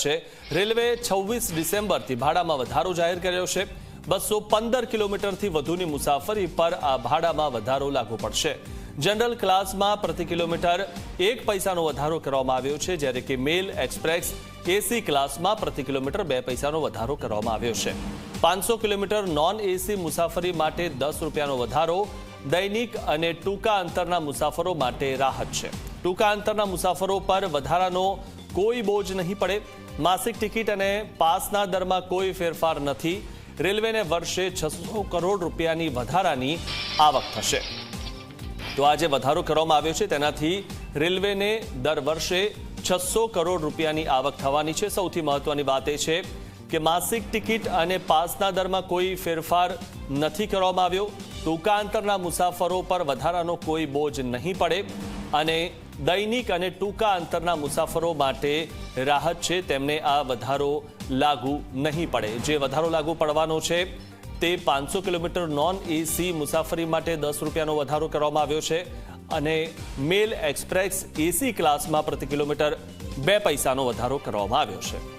છે. રેલવે 26 ડિસેમ્બરથી ભાડામાં વધારો જાહેર કર્યો છે. 215 કિલોમીટરથી વધુની મુસાફરી પર આ ભાડામાં વધારો લાગુ પડશે. જનરલ ક્લાસમાં પ્રતિ કિલોમીટર 1 પૈસાનો વધારો કરવામાં આવ્યો છે, જ્યારે કે મેલ, એક્સપ્રેસ, એસી ક્લાસમાં પ્રતિ કિલોમીટર 2 પૈસાનો વધારો કરવામાં આવ્યો છે. 500 કિલોમીટર નોન એસી મુસાફરી માટે 10 રૂપિયાનો વધારો. દૈનિક અને ટૂંકા અંતરના મુસાફરો માટે રાહત છે. ટૂંકા અંતરના મુસાફરો પર વધારાનો કોઈ બોજ નહીં પડે. માસિક ટિકિટ અને પાસના દરમાં કોઈ ફેરફાર નથી. રેલવેને વર્ષે 600 કરોડ રૂપિયાની વધારાની આવક થશે. તો આ જે વધારો કરવામાં આવ્યો છે તેનાથી રેલવેને દર વર્ષે 600 કરોડ રૂપિયાની આવક થવાની છે. સૌથી મહત્વની વાત એ છે કે માસિક ટિકિટ અને પાસના દરમાં કોઈ ફેરફાર નથી કરવામાં આવ્યો. ટૂંકા અંતરના મુસાફરો પર વધારાનો કોઈ બોજ નહીં પડે અને દૈનિક અને ટૂંકા અંતરના મુસાફરો માટે રાહત છે, તેમને આ વધારો લાગુ નહીં પડે. જે વધારો લાગુ પડવાનો છે તે 500 કિલોમીટર નોન એસી મુસાફરી માટે 10 રૂપિયાનો વધારો કરવામાં આવ્યો છે અને મેલ, એક્સપ્રેસ, એસી ક્લાસમાં પ્રતિ કિલોમીટર 2 પૈસાનો વધારો કરવામાં આવ્યો છે.